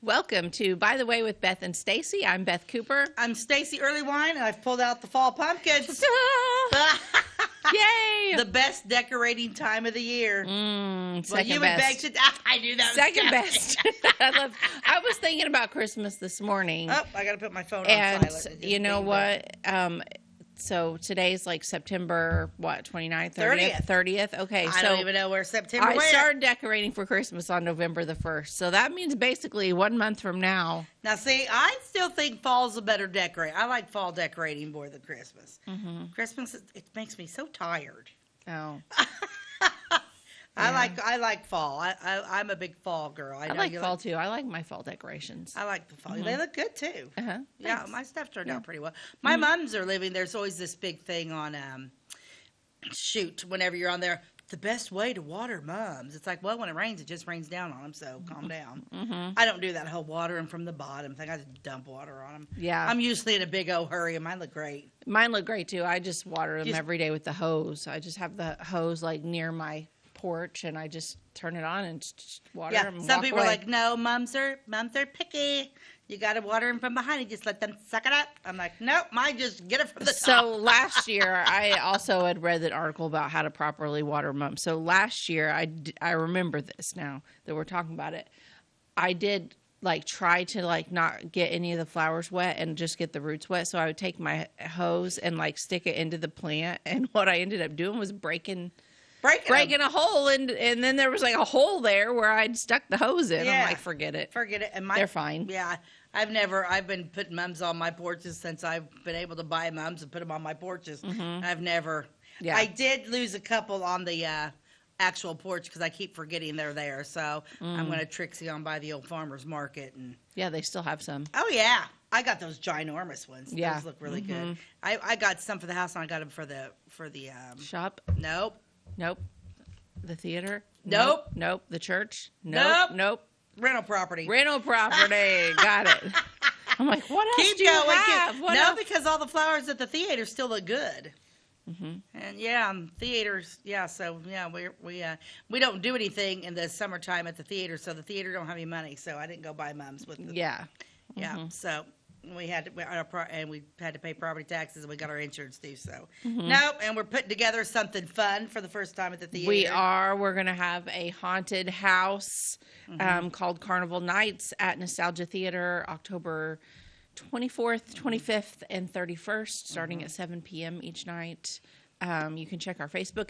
Welcome to By the Way with Beth and Stacey. I'm Beth Cooper. I'm Stacey Early Wine, and I've pulled out the fall pumpkins. Yay! The best decorating time of the year. Second best. I knew that was Second coming. best. I was thinking about Christmas this morning. Oh, I got to put my phone on and silent. you know what? So today's like September, 29th, 30th? Okay, I don't even know where September I went. started decorating for Christmas on November the 1st. So that means basically 1 month from now. Now, see, I still think fall's a better decorate. I like fall decorating more than Christmas. Mm-hmm. Christmas, it makes me so tired. Oh. I like fall. I'm a big fall girl. I like fall too. I like my fall decorations. I like the fall. Mm-hmm. They look good too. Uh-huh. Yeah, my stuff turned out pretty well. My mums are living. There's always this big thing on whenever you're on there. The best way to water mums. It's like, well, when it rains, it just rains down on them. So calm down. Mm-hmm. I don't do that whole watering from the bottom thing. I just dump water on them. Yeah. I'm usually in a big old hurry, and mine look great. Mine look great too. I just water them every day with the hose. I just have the hose like near my porch, and I just turn it on and just water them. Some people are like, no, mums are picky. You got to water them from behind and just let them suck it up. I'm like, nope, mine just get it from the top. So last year, I also had read an article about how to properly water mums. So last year, I remember this now that we're talking about it. I did try to not get any of the flowers wet and just get the roots wet. So I would take my hose and stick it into the plant. And what I ended up doing was breaking a hole, and then there was a hole there where I'd stuck the hose in. Yeah. I'm like, forget it. And they're fine. Yeah. I've been putting mums on my porches since I've been able to buy mums and put them on my porches. Mm-hmm. I did lose a couple on the actual porch because I keep forgetting they're there. So I'm going to Trixie on by the old farmer's market. Yeah, they still have some. Oh, yeah. I got those ginormous ones. Yeah. Those look really good. I got some for the house, and I got them for the shop. Nope. The theater? Nope. The church? Nope. Rental property. Got it. I'm like, what else Keep do you going. have? What else? Because all the flowers at the theater still look good. Mm-hmm. And theaters. So we don't do anything in the summertime at the theater, so the theater don't have any money. So I didn't go buy mums with. So. We had to pay property taxes, and we got our insurance too. So nope. And we're putting together something fun for the first time at the theater. We are. We're going to have a haunted house called Carnival Nights at Nostalgia Theater, October 24th, 25th, and 31st, starting at 7 p.m. each night. You can check our Facebook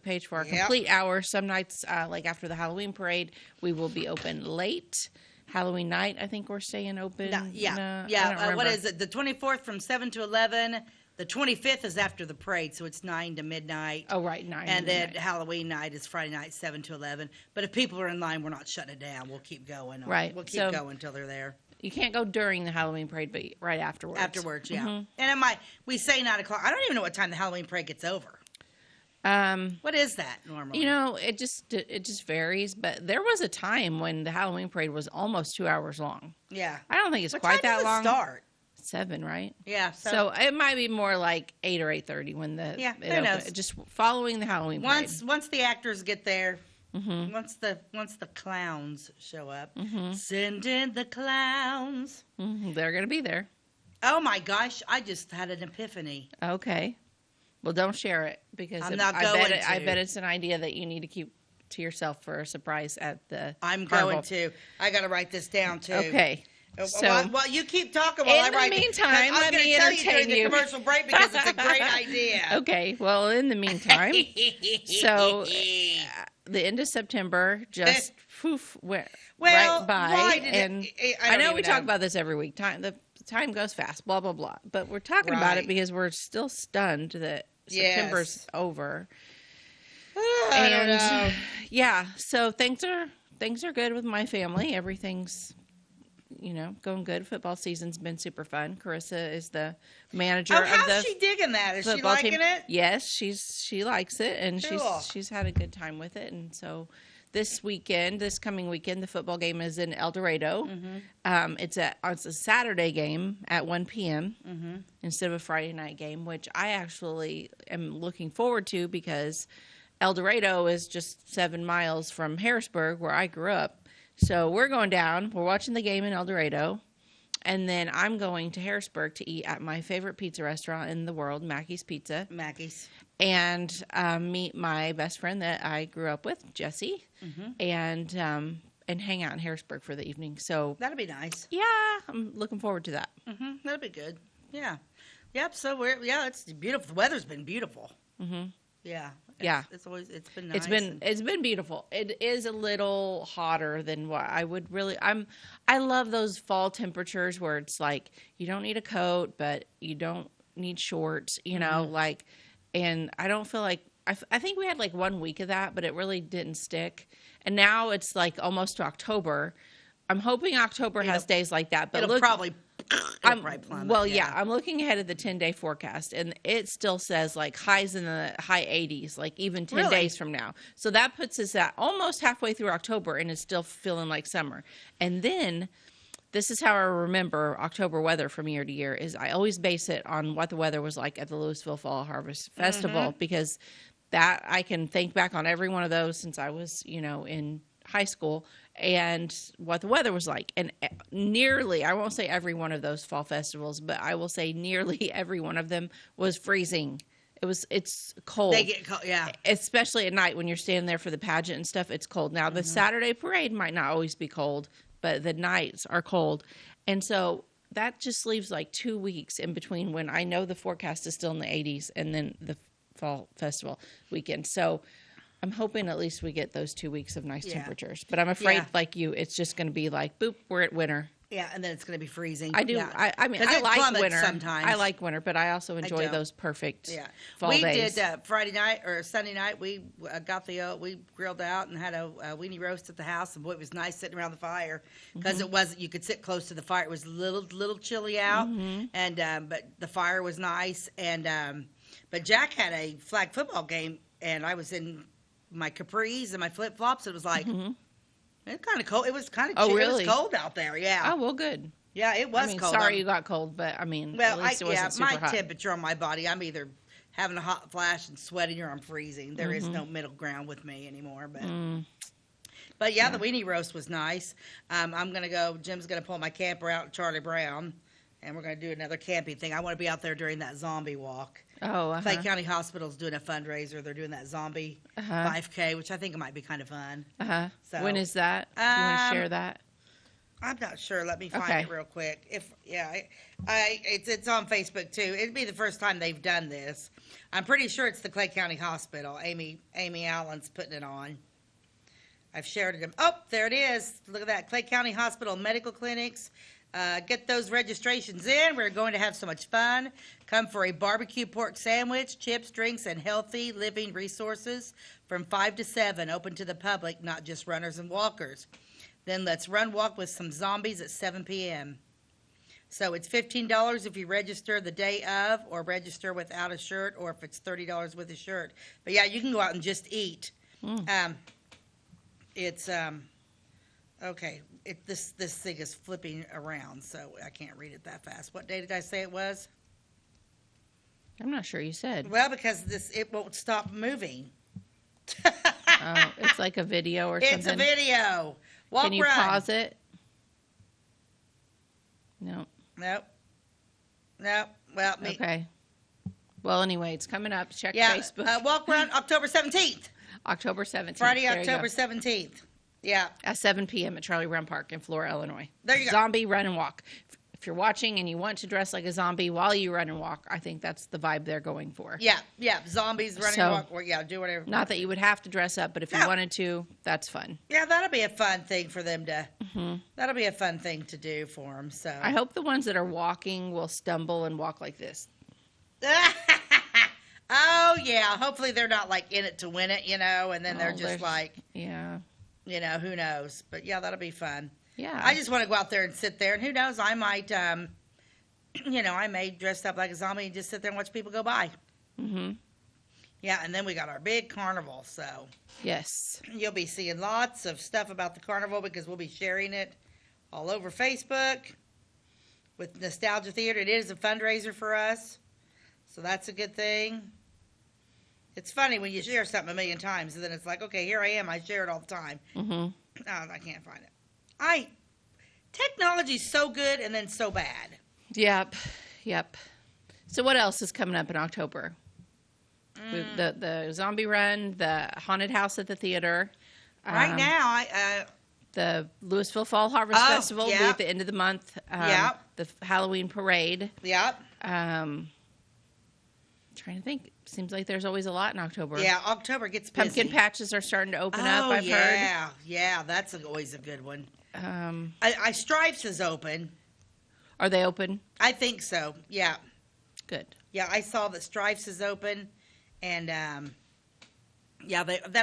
page for our complete hour. Some nights, like after the Halloween parade, we will be open late. Halloween night, I think we're staying open. What is it? The 24th from 7 to 11. The 25th is after the parade, so it's 9 to midnight. Oh, right, 9 And to then midnight. Halloween night is Friday night, 7 to 11. But if people are in line, we're not shutting it down. We'll keep going. Right. We'll keep going until they're there. You can't go during the Halloween parade, but right afterwards. Afterwards, yeah. And we say 9 o'clock. I don't even know what time the Halloween parade gets over. What is that normally? It just varies. But there was a time when the Halloween parade was almost 2 hours long. Yeah. I don't think it's quite that long. What time does it start? 7, right? Yeah. So it might be more like 8 or 8:30 when who knows? Just following the Halloween parade. Once the actors get there, once the clowns show up, send in the clowns. They're gonna be there. Oh my gosh! I just had an epiphany. Okay. Well, don't share it because I'm not going to. I bet it's an idea that you need to keep to yourself for a surprise at the I'm carnival. going to. I got to write this down too. Okay. So, well, you keep talking while I write. In the meantime, let me entertain you. During the commercial break because it's a great idea. Okay. Well, in the meantime, so the end of September just went right by, and I know we talk about this every week. The time goes fast. Blah blah blah. But we're talking about it because we're still stunned that September's over. I don't know. Yeah. So things are good with my family. Everything's going good. Football season's been super fun. Carissa is the manager of the how's she digging that? Is she liking team. it? Yes, she likes it, and cool. she's had a good time with it. And so this coming weekend, the football game is in El Dorado. It's a Saturday game at 1 p.m. Instead of a Friday night game, which I actually am looking forward to because El Dorado is just 7 miles from Harrisburg, where I grew up. So we're going down. We're watching the game in El Dorado. And then I'm going to Harrisburg to eat at my favorite pizza restaurant in the world, Mackey's Pizza. Mackey's. And meet my best friend that I grew up with, Jessie, and hang out in Harrisburg for the evening. So that'll be nice. Yeah, I'm looking forward to that. That'll be good. Yeah. Yep. So it's beautiful. The weather's been beautiful. Yeah. It's been nice. It's been beautiful. It is a little hotter than what I would really. I love those fall temperatures where it's like you don't need a coat, but you don't need shorts. You know, like, and I don't feel like I think we had like 1 week of that, but it really didn't stick. And now it's like almost to October. I'm hoping October has days like that, but it'll probably. I'm looking ahead at the 10-day forecast, and it still says like highs in the high 80s, like even 10 days from now. So that puts us at almost halfway through October, and it's still feeling like summer. And then this is how I remember October weather from year to year is I always base it on what the weather was like at the Louisville Fall Harvest Festival, because that I can think back on every one of those since I was, in high school, and what the weather was like. And nearly, I won't say every one of those fall festivals, but I will say nearly every one of them was freezing. It's cold. They get cold, yeah. Especially at night when you're standing there for the pageant and stuff, it's cold. Now, the Saturday parade might not always be cold, but the nights are cold. And so that just leaves like 2 weeks in between when I know the forecast is still in the 80s and then the fall festival weekend. So I'm hoping at least we get those 2 weeks of nice temperatures. But I'm afraid, like you, it's just going to be like, boop, we're at winter. Yeah, and then it's going to be freezing. I do. Yeah. I mean, I like winter. Sometimes. I like winter, but I also enjoy those perfect fall days. We did Friday night or Sunday night. We we grilled out and had a weenie roast at the house, and boy, it was nice sitting around the fire because it wasn't. You could sit close to the fire. It was a little chilly out, and but the fire was nice. And but Jack had a flag football game, and I was in my capris and my flip flops. It was like. It's kind of cold. It was kind of chilly. Really? It was cold out there, yeah. Oh, well, good. Yeah, it was cold. Sorry you got cold, but I mean, at least it wasn't super hot. Temperature on my body, I'm either having a hot flash and sweating or I'm freezing. There is no middle ground with me anymore. But yeah, the weenie roast was nice. Jim's going to pull my camper out at Charlie Brown, and we're going to do another camping thing. I want to be out there during that zombie walk. Oh, Clay County Hospital's doing a fundraiser. They're doing that zombie 5K, which I think it might be kind of fun. So, when is that? Do you want to share that? I'm not sure. Let me find it real quick. It's on Facebook too. It'd be the first time they've done this. I'm pretty sure it's the Clay County Hospital. Amy Allen's putting it on. I've shared it. Oh, there it is. Look at that. Clay County Hospital Medical Clinics. Get those registrations in. We're going to have so much fun. Come for a barbecue pork sandwich, chips, drinks, and healthy living resources from 5 to 7, open to the public, not just runners and walkers. Then let's walk with some zombies at 7 p.m. So it's $15 if you register the day of or register without a shirt, or if it's $30 with a shirt. But yeah, you can go out and just eat. Okay. This thing is flipping around, so I can't read it that fast. What day did I say it was? I'm not sure you said. Well, because it won't stop moving. Oh, it's like a video or something? It's a video. Can you pause it? No. Nope. Well, okay. Well, anyway, it's coming up. Check Facebook. Walk run October 17th. October 17th. Friday, October 17th. Yeah. At 7 p.m. at Charlie Brown Park in Flora, Illinois. There you go. Zombie run and walk. If you're watching and you want to dress like a zombie while you run and walk, I think that's the vibe they're going for. Yeah. Zombies running and walk. Or, do whatever. Not that you would have to dress up, but if you wanted to, that's fun. Yeah, that'll be a fun thing for them to. That'll be a fun thing to do for them. So I hope the ones that are walking will stumble and walk like this. Oh yeah. Hopefully they're not like in it to win it, and then they're just like. Yeah. Who knows? But yeah, that'll be fun. Yeah. I just want to go out there and sit there, and who knows? I might, I may dress up like a zombie and just sit there and watch people go by. Yeah, and then we got our big carnival, so. Yes. You'll be seeing lots of stuff about the carnival because we'll be sharing it all over Facebook with Nostalgia Theater. It is a fundraiser for us, so that's a good thing. It's funny when you share something a million times, and then it's like, okay, here I am. I share it all the time. I can't find it. Technology's so good and then so bad. Yep. So what else is coming up in October? The zombie run, the haunted house at the theater. Right now, the Louisville Fall Harvest Festival will be at the end of the month. The Halloween parade. Yep. Trying to think. Seems like there's always a lot in October. Yeah, October gets busy. Pumpkin patches are starting to open up, I've heard. Yeah, that's always a good one. Stripes is open. Are they open? I think so, yeah. Good. Yeah, I saw that Stripes is open, and that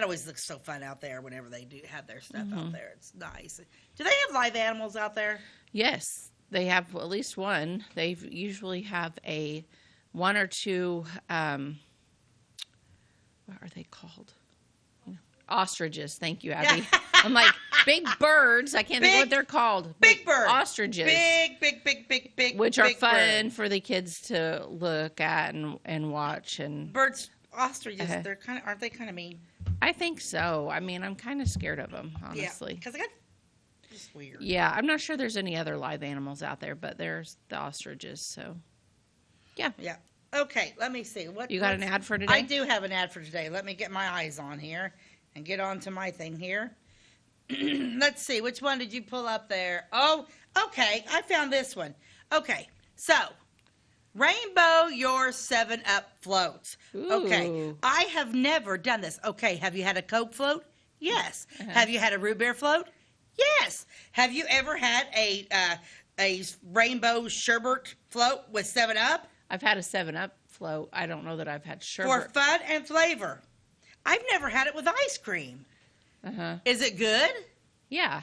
always looks so fun out there whenever they do have their stuff out there. It's nice. Do they have live animals out there? Yes, they have at least one. They usually have one or two, what are they called? Ostriches. Thank you, Abby. I'm like, big birds. I can't think of what they're called. Big birds. Ostriches. Big. Which are fun for the kids to look at and watch. And birds, ostriches, aren't they kind of mean? I think so. I mean, I'm kind of scared of them, honestly. Because I got just weird. Yeah, I'm not sure there's any other live animals out there, but there's the ostriches, so yeah. Yeah. Okay, let me see. You got an ad for today? I do have an ad for today. Let me get my eyes on here and get on to my thing here. Let's see. Which one did you pull up there? Oh, okay. I found this one. Okay, so Rainbow Your 7-Up floats. Ooh. Okay, I have never done this. Okay, have you had a Coke float? Yes. Have you had a root beer float? Yes. Have you ever had a rainbow sherbet float with 7-Up? I've had a 7-Up float. I don't know that I've had sherbet. For fun and flavor. I've never had it with ice cream. Is it good? Yeah.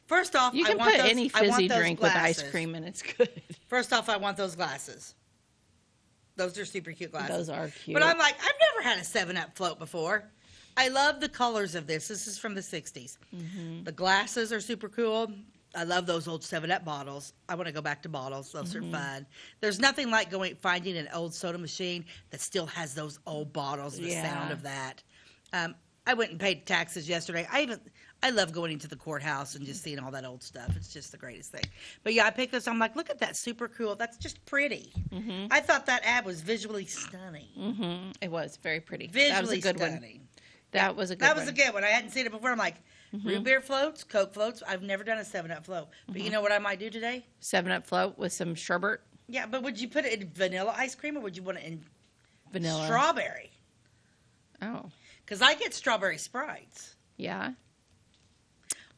First off, you can put any fizzy drink with ice cream and it's good. First off, I want those glasses. Those are super cute glasses. Those are cute. But I'm like, I've never had a 7-Up float before. I love the colors of this. This is from the 60s. The glasses are super cool. I love those old 7-Up bottles. I want to go back to bottles. Those are fun. There's nothing like finding an old soda machine that still has those old bottles, the sound of that. I went and paid taxes yesterday. I love going into the courthouse and just seeing all that old stuff. It's just the greatest thing. But yeah, I picked this. I'm like, look at that, super cool. That's just pretty. I thought that ad was visually stunning. It was very pretty. Visually that was a good stunning. One. That was a good one. That was a good one. I hadn't seen it before. I'm like, root beer floats, Coke floats. I've never done a 7-Up float. But you know what I might do today? 7-Up float with some sherbet. Yeah, but would you put it in vanilla ice cream or would you want it in vanilla? Strawberry. Oh. Because I get strawberry Sprites. Yeah.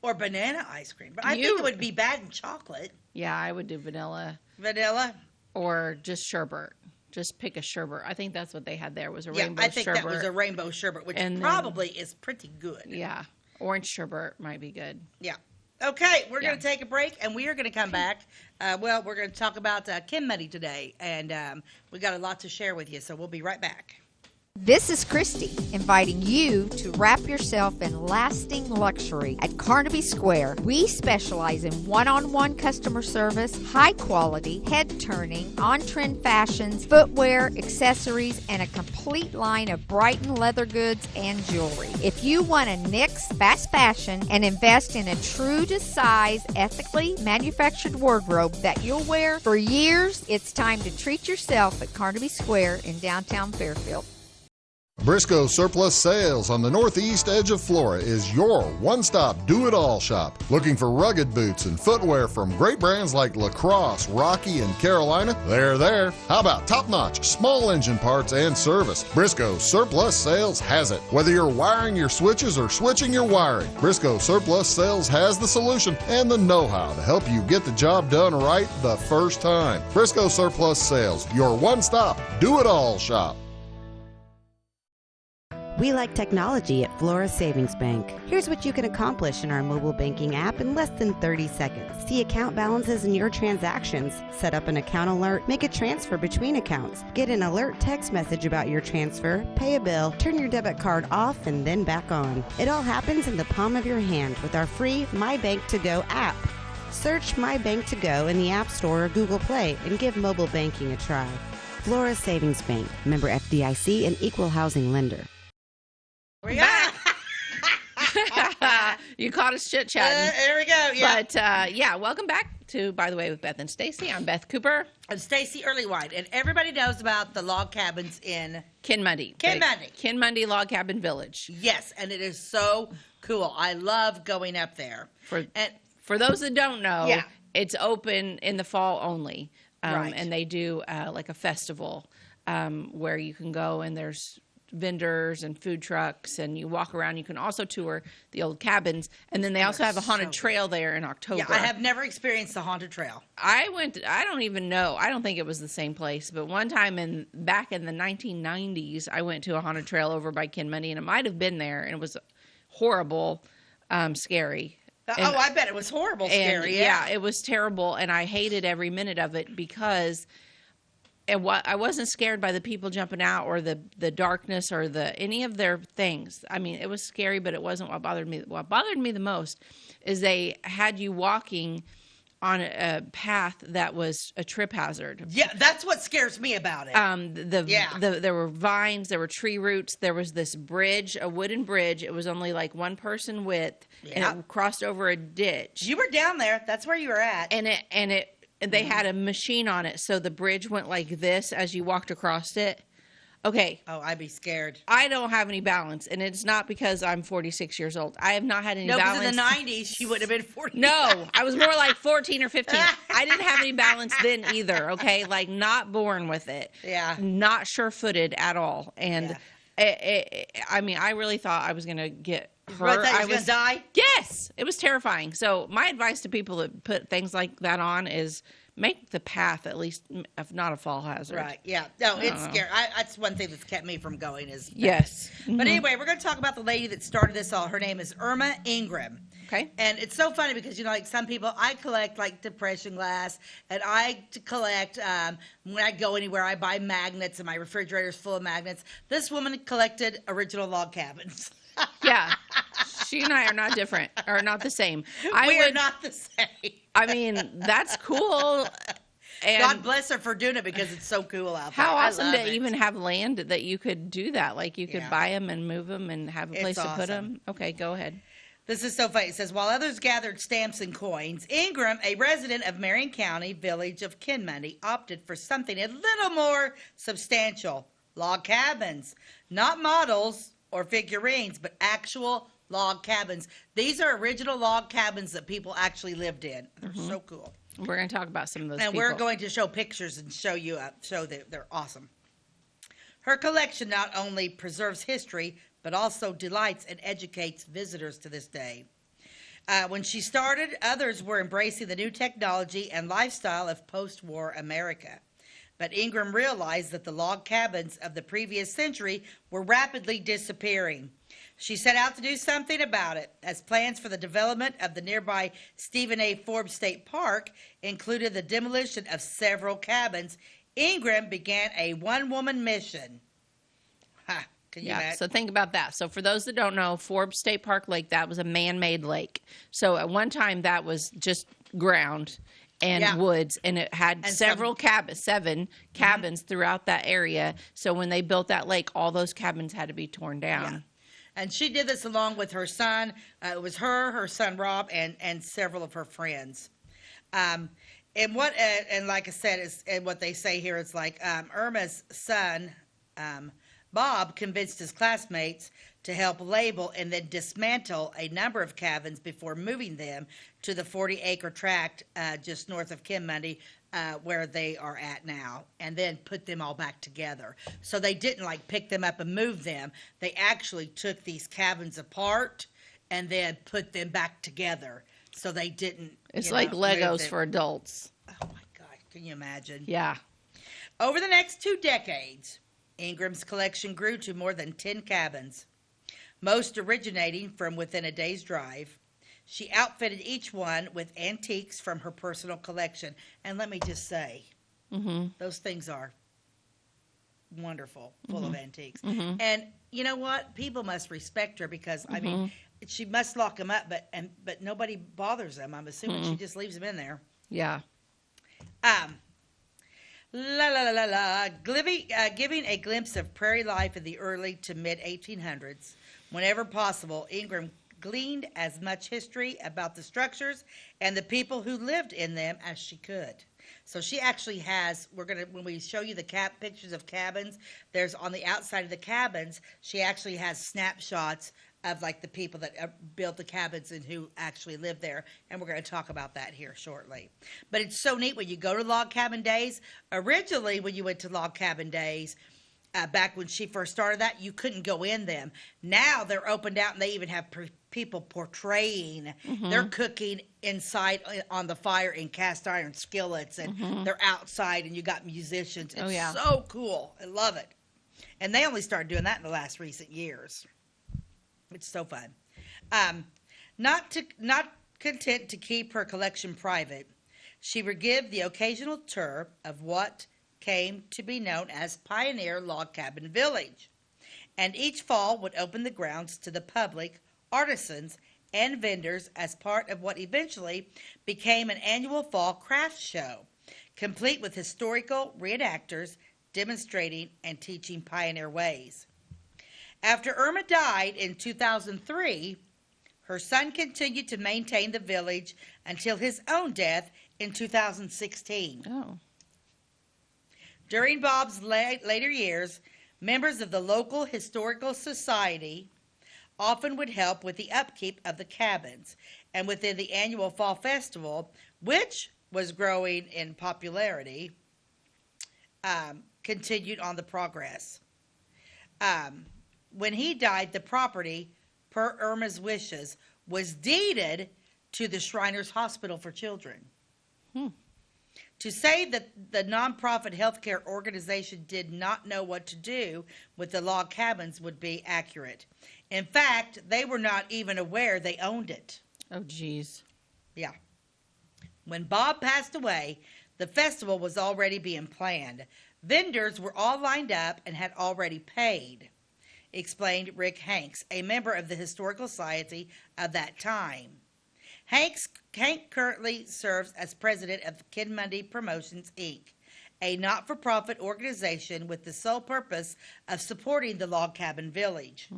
Or banana ice cream. But I think it would be bad in chocolate. Yeah, I would do vanilla. Vanilla? Or just sherbet. Just pick a sherbet. I think that's what they had there was a rainbow sherbet. Yeah, I think that was a rainbow sherbet, which probably is pretty good. Yeah. Orange sherbet might be good. Yeah. Okay, we're going to take a break, and we are going to come back. We're going to talk about Kinmundy today, and we got a lot to share with you, so we'll be right back. This is Christy, inviting you to wrap yourself in lasting luxury at Carnaby Square. We specialize in one-on-one customer service, high-quality, head-turning, on-trend fashions, footwear, accessories, and a complete line of Brighton leather goods and jewelry. If you want to nix fast fashion and invest in a true-to-size, ethically manufactured wardrobe that you'll wear for years, it's time to treat yourself at Carnaby Square in downtown Fairfield. Briscoe Surplus Sales on the northeast edge of Flora is your one-stop do-it-all shop. Looking for rugged boots and footwear from great brands like Lacrosse, Rocky, and Carolina? They're there. How about top-notch small engine parts and service? Briscoe Surplus Sales has it. Whether you're wiring your switches or switching your wiring, Briscoe Surplus Sales has the solution and the know-how to help you get the job done right the first time. Briscoe Surplus Sales, your one-stop do-it-all shop. We like technology at Flora Savings Bank. Here's what you can accomplish in our mobile banking app in less than 30 seconds. See account balances in your transactions, set up an account alert, make a transfer between accounts, get an alert text message about your transfer, pay a bill, turn your debit card off and then back on. It all happens in the palm of your hand with our free My Bank to Go app. Search My Bank to Go in the App Store or Google Play and give mobile banking a try. Flora Savings Bank, member FDIC and equal housing lender. We got You caught us chit-chatting. There we go. Yeah. But, yeah, welcome back to By the Way with Beth and Stacey. I'm Beth Cooper. I'm Stacey Earlywhite, and everybody knows about the log cabins in Kinmundy. Kinmundy. Kinmundy Log Cabin Village. Yes, and it is so cool. I love going up there. For those that don't know, Yeah. it's open in the fall only. Right. And they do like a festival where you can go and there's vendors and food trucks and you walk around. You can also tour the old cabins. And then they also have a haunted trail there in October. Yeah, I have never experienced the haunted trail. I don't even know. I don't think it was the same place. But one time back in the 1990s, I went to a haunted trail over by Kinmundy and it might have been there. And it was horrible, scary. I bet it was horrible, scary. Yeah, it was terrible, and I hated every minute of it because I wasn't scared by the people jumping out or the darkness or any of their things. I mean, it was scary, but it wasn't what bothered me. What bothered me the most is they had you walking on a path that was a trip hazard. Yeah, that's what scares me about it. There were vines, there were tree roots, there was this bridge, a wooden bridge. It was only like one person width, and it crossed over a ditch. You were down there. That's where you were at. And they had a machine on it, so the bridge went like this as you walked across it. Okay. Oh, I'd be scared. I don't have any balance, and it's not because I'm 46 years old. I have not had any balance. No, because in the 90s, she would have been 40. No, I was more like 14 or 15. I didn't have any balance then either, okay? Like, not born with it. Yeah. Not sure-footed at all. And, I mean, I really thought I was going to get hurt. I was going to die? Yes. It was terrifying. So my advice to people that put things like that on is make the path at least, if not a fall hazard. Right, yeah. No, it's scary. That's one thing that's kept me from going is... Yes. But anyway, we're going to talk about the lady that started this all. Her name is Irma Ingram. Okay. And it's so funny because, you know, like some people, I collect like depression glass, and I collect, when I go anywhere, I buy magnets, and my refrigerator's full of magnets. This woman collected original log cabins. Yeah. She and I are not different, or not the same. We are not the same. I mean, that's cool. And God bless her for doing it because it's so cool out there. How awesome to even have land that you could do that. Like you could buy them and move them and have a place to put them. Okay, go ahead. This is so funny. It says, while others gathered stamps and coins, Ingram, a resident of Marion County, village of Kinmundy, opted for something a little more substantial. Log cabins. Not models or figurines, but actual log cabins. These are original log cabins that people actually lived in. They're so cool. We're going to talk about some of those and people. We're going to show pictures and show that they're awesome. Her collection not only preserves history, but also delights and educates visitors to this day. When she started, others were embracing the new technology and lifestyle of post-war America. But Ingram realized that the log cabins of the previous century were rapidly disappearing. She set out to do something about it, as plans for the development of the nearby Stephen A. Forbes State Park included the demolition of several cabins. Ingram began a one-woman mission. Can you imagine? So think about that. So for those that don't know, Forbes State Park Lake, that was a man-made lake. So at one time that was just ground and woods, and it had seven cabins throughout that area. So when they built that lake, all those cabins had to be torn down. Yeah. And she did this along with her son. It was her son Rob, and several of her friends. And like I said, and what they say here is like Irma's son, Bob, convinced his classmates to help label and then dismantle a number of cabins before moving them to the 40-acre tract just north of Kinmundy, where they are at now, and then put them all back together. So they didn't like pick them up and move them. They actually took these cabins apart and then put them back together. So they didn't. It's like Legos for adults. Oh my God. Can you imagine? Yeah. Over the next 2 decades, Ingram's collection grew to more than 10 cabins, most originating from within a day's drive. She outfitted each one with antiques from her personal collection. And let me just say, those things are wonderful, full of antiques. And you know what? People must respect her because, I mean, she must lock them up, but nobody bothers them. I'm assuming she just leaves them in there. Yeah. Giving a glimpse of prairie life in the early to mid 1800s. Whenever possible, Ingram gleaned as much history about the structures and the people who lived in them as she could. So she actually has, when we show you the pictures of cabins, there's on the outside of the cabins, she actually has snapshots of like the people that built the cabins and who actually lived there. And we're going to talk about that here shortly. But it's so neat when you go to Log Cabin Days. Originally, when you went to Log Cabin Days, back when she first started that, you couldn't go in them. Now they're opened out and they even have people portraying. They're cooking inside on the fire in cast iron skillets, and they're outside, and you got musicians. It's so cool. I love it. And they only started doing that in the last recent years. It's so fun. Not content to keep her collection private, she would give the occasional tour of what came to be known as Pioneer Log Cabin Village, and each fall would open the grounds to the public, artisans, and vendors as part of what eventually became an annual fall craft show, complete with historical reenactors demonstrating and teaching pioneer ways. After Irma died in 2003, her son continued to maintain the village until his own death in 2016. Oh. During Bob's later years, members of the local historical society often would help with the upkeep of the cabins, and within the annual fall festival, which was growing in popularity, continued on the progress. When he died, the property, per Irma's wishes, was deeded to the Shriners Hospital for Children. To say that the nonprofit healthcare organization did not know what to do with the log cabins would be accurate. In fact, they were not even aware they owned it. Oh, geez. Yeah. When Bob passed away, the festival was already being planned. Vendors were all lined up and had already paid, explained Rick Hanks, a member of the Historical Society of that time. Hank currently serves as president of Kinmundy Promotions, Inc., a not-for-profit organization with the sole purpose of supporting the log cabin village.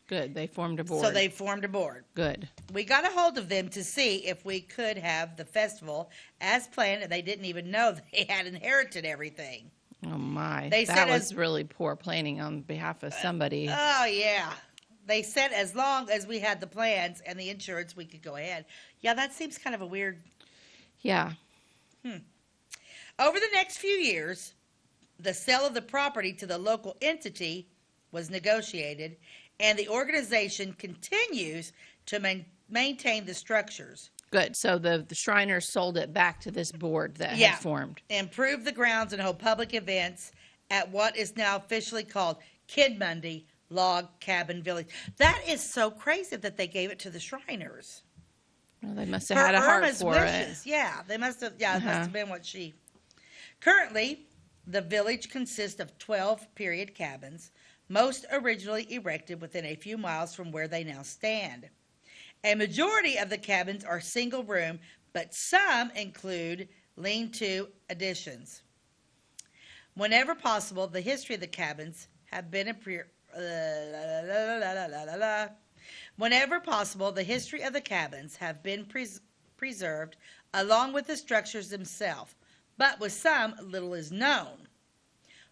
Good. They formed a board. So they formed a board. Good. We got a hold of them to see if we could have the festival as planned, and they didn't even know they had inherited everything. Oh, my. They said that was really poor planning on behalf of somebody. Oh, yeah. They said as long as we had the plans and the insurance, we could go ahead. Yeah, that seems kind of a weird. Yeah. Over the next few years, the sale of the property to the local entity was negotiated, and the organization continues to maintain the structures. Good. So the Shriners sold it back to this board that had formed. Improve the grounds and hold public events at what is now officially called Kinmundy Log Cabin Village. That is so crazy that they gave it to the Shriners. Well, they must have had a heart Irma's for wishes. it. Yeah, they must have. Yeah, it must have been what she. Currently, the village consists of 12 period cabins, most originally erected within a few miles from where they now stand. A majority of the cabins are single room, but some include lean-to additions. Whenever possible, the history of the cabins have been preserved along with the structures themselves, but with some little is known.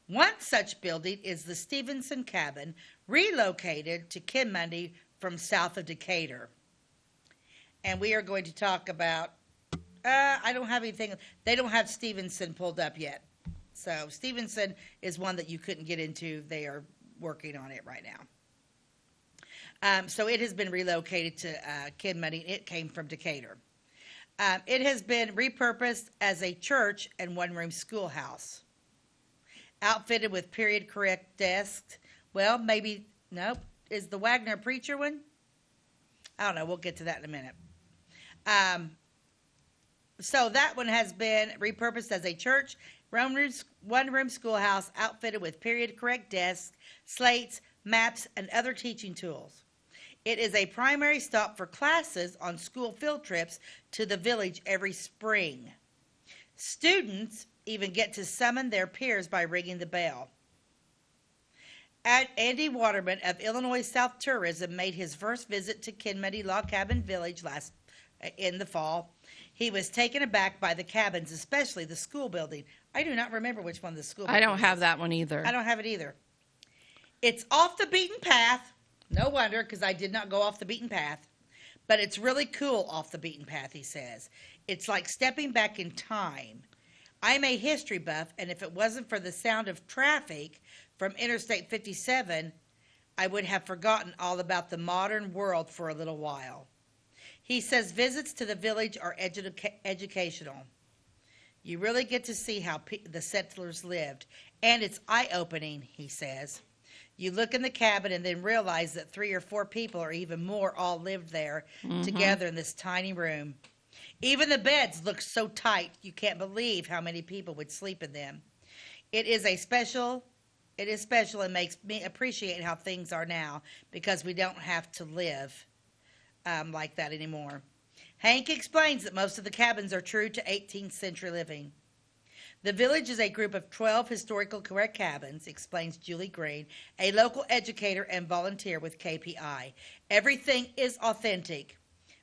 One such building is the Stevenson Cabin, relocated to Kinmundy from south of Decatur. And we are going to talk about, I don't have anything, they don't have Stevenson pulled up yet. So Stevenson is one that you couldn't get into. They are working on it right now. So it has been relocated to Kinmundy. It came from Decatur. It has been repurposed as a church and one-room schoolhouse. Outfitted with period-correct desks. Well, maybe, nope. Is the Wagner Preacher one? I don't know. We'll get to that in a minute. So that one has been repurposed as a church, one-room schoolhouse, outfitted with period-correct desks, slates, maps, and other teaching tools. It is a primary stop for classes on school field trips to the village every spring. Students even get to summon their peers by ringing the bell. Andy Waterman of Illinois South Tourism made his first visit to Kinmundy Log Cabin Village in the fall. He was taken aback by the cabins, especially the school building. I do not remember which one the school building I don't have is. that one either. I don't have it either. It's off the beaten path. No wonder, because I did not go off the beaten path. But it's really cool off the beaten path, he says. It's like stepping back in time. I'm a history buff, and if it wasn't for the sound of traffic from Interstate 57, I would have forgotten all about the modern world for a little while. He says visits to the village are educational. You really get to see how the settlers lived, and it's eye-opening, he says. You look in the cabin and then realize that 3 or 4 people or even more all lived there together in this tiny room. Even the beds look so tight you can't believe how many people would sleep in them. It is special and makes me appreciate how things are now because we don't have to live like that anymore. Hank explains that most of the cabins are true to 18th century living. The village is a group of 12 historical correct cabins, explains Julie Green, a local educator and volunteer with KPI. Everything is authentic.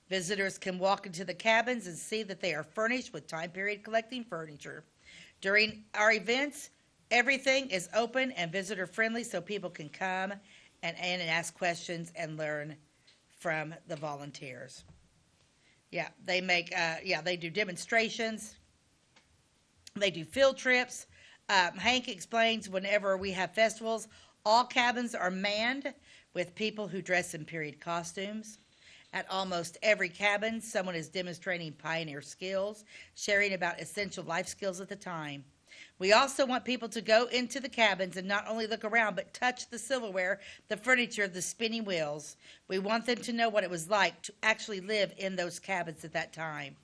Visitors can walk into the cabins and see that they are furnished with time period collecting furniture. During our events, everything is open and visitor friendly so people can come and ask questions and learn from the volunteers. Yeah, they do demonstrations. They do field trips. Hank explains whenever we have festivals, all cabins are manned with people who dress in period costumes. At almost every cabin, someone is demonstrating pioneer skills, sharing about essential life skills at the time. We also want people to go into the cabins and not only look around, but touch the silverware, the furniture, the spinning wheels. We want them to know what it was like to actually live in those cabins at that time.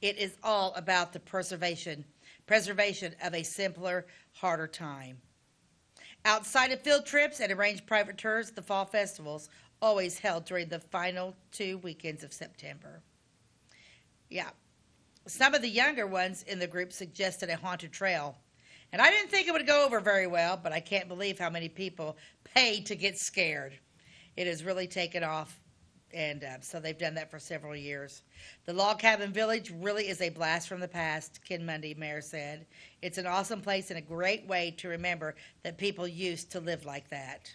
It is all about the preservation of a simpler, harder time. Outside of field trips and arranged private tours, the fall festivals always held during the final 2 weekends of September. Yeah. Some of the younger ones in the group suggested a haunted trail. And I didn't think it would go over very well, but I can't believe how many people paid to get scared. It has really taken off, and so they've done that for several years. The Log Cabin Village really is a blast from the past, Kinmundy Mayor said. It's an awesome place and a great way to remember that people used to live like that.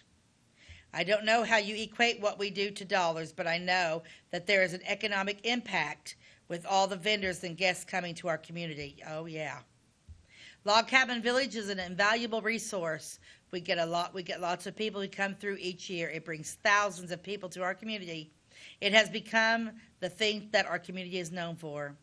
I don't know how you equate what we do to dollars, but I know that there is an economic impact with all the vendors and guests coming to our community. Oh, yeah. Log Cabin Village is an invaluable resource. We get lots of people who come through each year. It brings thousands of people to our community. It has become the thing that our community is known for.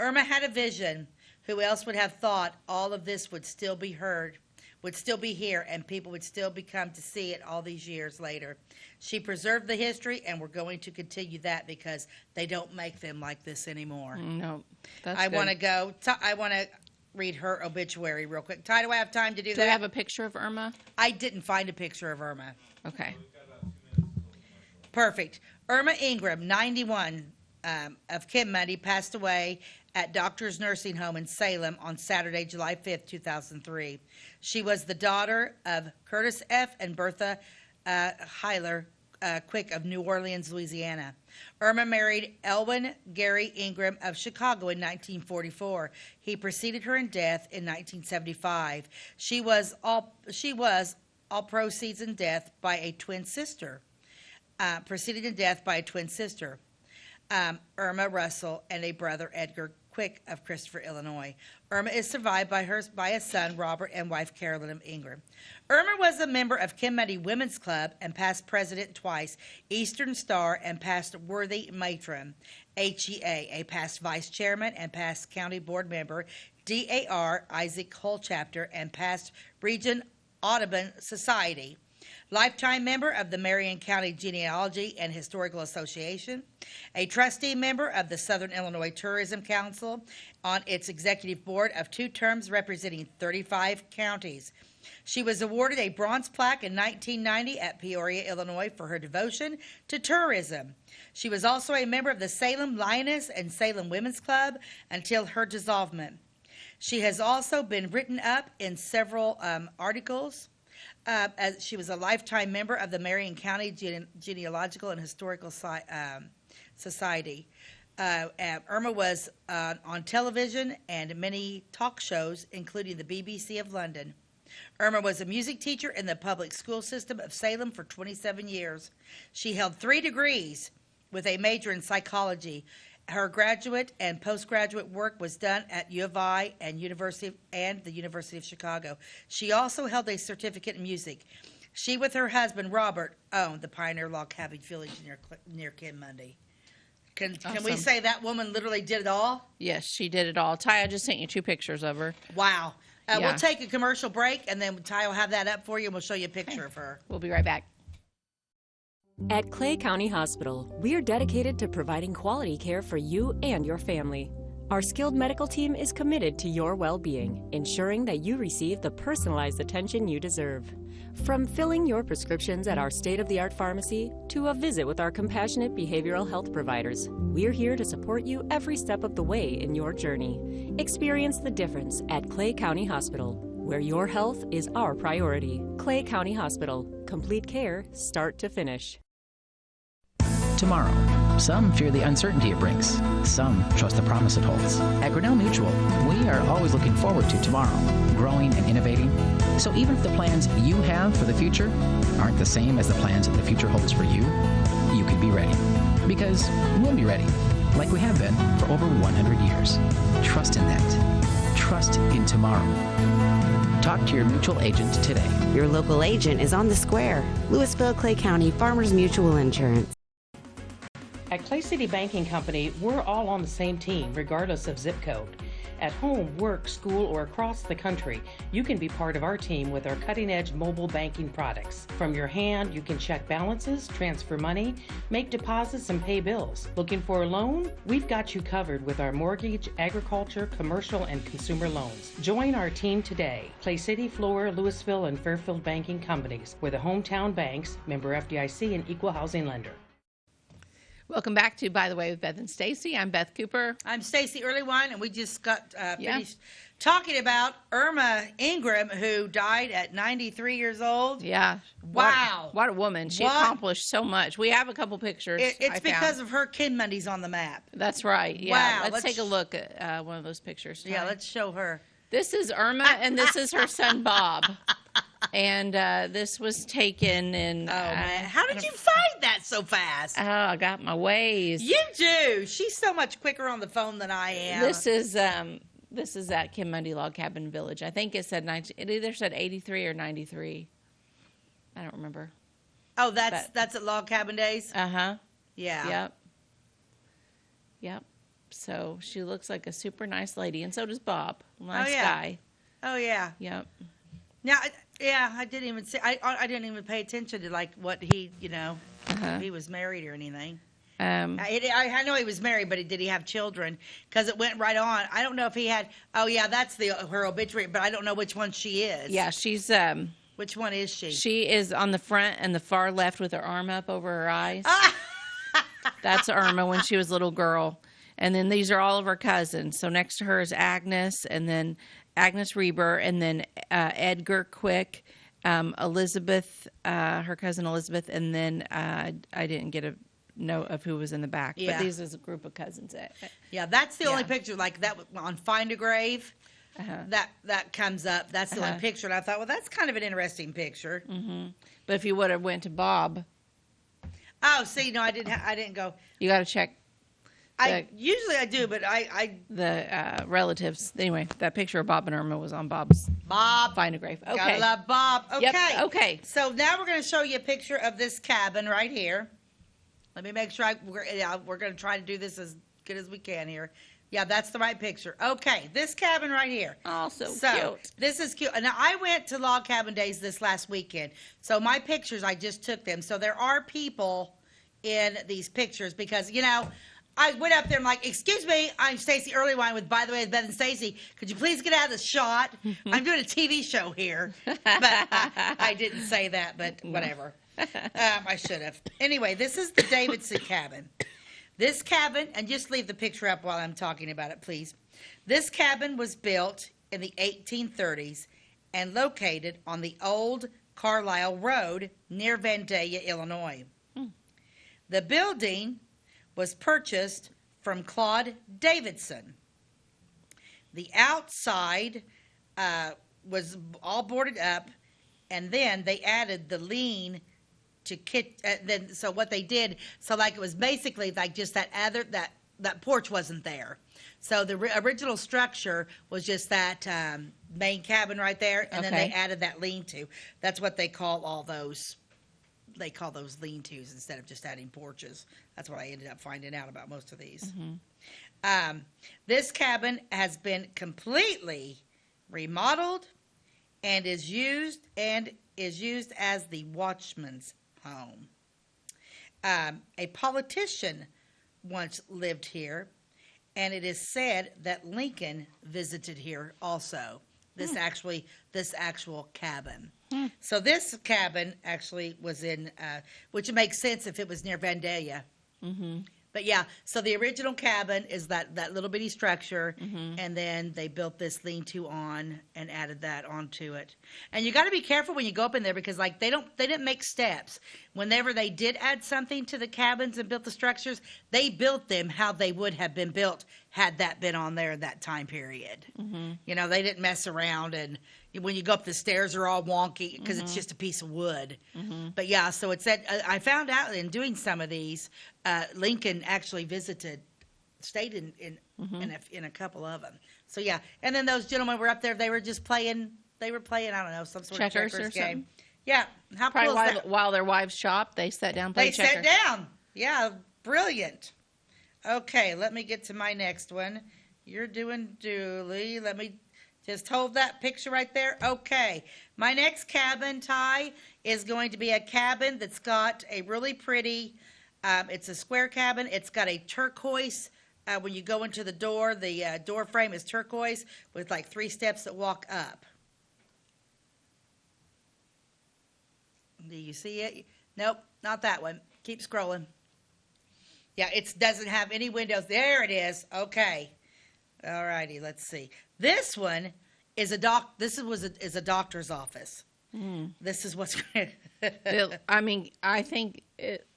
Irma had a vision. Who else would have thought all of this would still be heard, would still be here, and people would still come to see it all these years later? She preserved the history, and we're going to continue that because they don't make them like this anymore. No, that's I good. want to read her obituary real quick. Ty, do I have time to do that? Do we have a picture of Irma? I didn't find a picture of Irma. Okay. Perfect. Irma Ingram, 91, of Kinmundy, passed away at Doctor's Nursing Home in Salem on Saturday, July 5th, 2003. She was the daughter of Curtis F. and Bertha Hyler Quick of New Orleans, Louisiana. Irma married Elwin Gary Ingram of Chicago in 1944. He preceded her in death in 1975. She was all proceeds in death by a twin sister. Preceded in death by a twin sister, Irma Russell, and a brother, Edgar Quick of Christopher, Illinois. Irma is survived by a son, Robert, and wife, Carolyn of Ingram. Irma was a member of Kinmundy Women's Club and past president twice, Eastern Star, and past worthy matron, HEA, a past vice chairman and past county board member, DAR, Isaac Hull chapter, and past Region Audubon Society. Lifetime member of the Marion County Genealogy and Historical Association, a trustee member of the Southern Illinois Tourism Council on its executive board of 2 terms representing 35 counties. She was awarded a bronze plaque in 1990 at Peoria, Illinois for her devotion to tourism. She was also a member of the Salem Lioness and Salem Women's Club until her dissolvement. She has also been written up in several articles As she was a lifetime member of the Marion County Genealogical and Historical Society. Irma was on television and many talk shows, including the BBC of London. Irma was a music teacher in the public school system of Salem for 27 years. She held 3 degrees with a major in psychology. Her graduate and postgraduate work was done at U of I and the University of Chicago. She also held a certificate in music. She, with her husband, Robert, owned the Pioneer Log Cabin Village near Kinmundy. Can we say that woman literally did it all? Yes, she did it all. Ty, I just sent you 2 pictures of her. Wow. Yeah. We'll take a commercial break, and then Ty will have that up for you, and we'll show you a picture of her. We'll be right back. At Clay County Hospital, we are dedicated to providing quality care for you and your family. Our skilled medical team is committed to your well-being, ensuring that you receive the personalized attention you deserve. From filling your prescriptions at our state-of-the-art pharmacy to a visit with our compassionate behavioral health providers, we're here to support you every step of the way in your journey. Experience the difference at Clay County Hospital, where your health is our priority. Clay County Hospital, complete care, start to finish. Tomorrow. Some fear the uncertainty it brings. Some trust the promise it holds. At Grinnell Mutual, we are always looking forward to tomorrow, growing and innovating. So even if the plans you have for the future aren't the same as the plans that the future holds for you, you can be ready. Because we'll be ready, like we have been for over 100 years. Trust in that. Trust in tomorrow. Talk to your mutual agent today. Your local agent is on the square. Louisville, Clay County, Farmers Mutual Insurance. At Clay City Banking Company, we're all on the same team, regardless of zip code. At home, work, school, or across the country, you can be part of our team with our cutting-edge mobile banking products. From your hand, you can check balances, transfer money, make deposits, and pay bills. Looking for a loan? We've got you covered with our mortgage, agriculture, commercial, and consumer loans. Join our team today. Clay City, Flora, Louisville, and Fairfield Banking Companies. We're the hometown banks, member FDIC, and equal housing lender. Welcome back to By the Way with Beth and Stacey. I'm Beth Cooper. I'm Stacey Earlywine, and we just got finished talking about Irma Ingram, who died at 93 years old. Yeah. Wow. What a woman. She accomplished so much. We have a couple pictures. It's because of her Kinmundy's on the map. That's right. Yeah. Wow. Let's take a look at one of those pictures. Yeah, let's show her. This is Irma, and this is her son, Bob. And this was taken in... Oh, man. How did you find that so fast? Oh, I got my ways. You do. She's so much quicker on the phone than I am. This is at Kinmundy Log Cabin Village. I think it said it either said 83 or 93. I don't remember. Oh, that's at Log Cabin Days? Uh-huh. Yeah. Yep. So she looks like a super nice lady, and so does Bob. Nice guy. Oh, yeah. Yep. Now, I didn't even see. I didn't even pay attention to like what he, if he was married or anything. I know he was married, but did he have children? Because it went right on. I don't know if he had. Oh yeah, that's her obituary, but I don't know which one she is. Yeah, she's. Which one is she? She is on the front and the far left with her arm up over her eyes. That's Irma when she was a little girl. And then these are all of her cousins. So next to her is Agnes, and then Agnes Reber, and then Edgar Quick, Elizabeth, her cousin Elizabeth, and then I didn't get a note of who was in the back. Yeah. But these is a group of cousins. Yeah, that's the only picture like that on Find a Grave. That comes up. That's the only picture, and I thought, well, that's kind of an interesting picture. Mm-hmm. But if you would have went to Bob. Oh, see, no, I didn't go. You got to check. Usually I do, but the relatives. Anyway, that picture of Bob and Irma was on Bob's Find a Grave. Okay. Gotta love Bob. Okay. Yep. Okay. So now we're going to show you a picture of this cabin right here. Let me make sure we're going to try to do this as good as we can here. Yeah, that's the right picture. Okay, this cabin right here. Oh, so cute. This is cute. Now, I went to Log Cabin Days this last weekend. So my pictures, I just took them. So there are people in these pictures because, I went up there and I'm like, excuse me, I'm Stacey Earlywine with By the Way with Beth and Stacey. Could you please get out of the shot? I'm doing a TV show here. But I didn't say that, but whatever. I should have. Anyway, this is the Davidson cabin. This cabin, and just leave the picture up while I'm talking about it, please. This cabin was built in the 1830s and located on the old Carlisle Road near Vandalia, Illinois. The building was purchased from Claude Davidson. The outside was all boarded up, and then they added the lean to so what they did, so like it was basically like just that porch wasn't there. So the original structure was just that main cabin right there, and then they added that lean-to. That's what they call all those. They call those lean-tos instead of just adding porches. That's what I ended up finding out about most of these. This cabin has been completely remodeled and is used as the watchman's home. A politician once lived here, and it is said that Lincoln visited here also. This actual cabin. So this cabin actually was in, which makes sense if it was near Vandalia. But yeah, so the original cabin is that little bitty structure, and then they built this lean-to on and added that onto it. And you got to be careful when you go up in there because like they didn't make steps. Whenever they did add something to the cabins and built the structures, they built them how they would have been built had that been on there in that time period. You know, they didn't mess around, and when you go up the stairs are all wonky because it's just a piece of wood. But yeah, so it said, I found out in doing some of these, Lincoln actually stayed in a couple of them. So yeah, and then those gentlemen were up there, they were playing, I don't know, some sort of checkers game. Something? Yeah, how Probably cool is that? while their wives shopped, they sat down and played checkers. They sat down. Yeah, brilliant. Okay, let me get to my next one. You're doing Dooley. Let me just hold that picture right there. Okay, my next cabin, Ty, is going to be a cabin that's got a really pretty, it's a square cabin. It's got a turquoise, when you go into the door frame is turquoise with like 3 steps that walk up. Do you see it? Nope, not that one. Keep scrolling. Yeah, it doesn't have any windows. There it is. Okay. All righty, let's see. This one is a doctor's office. This is what's I think it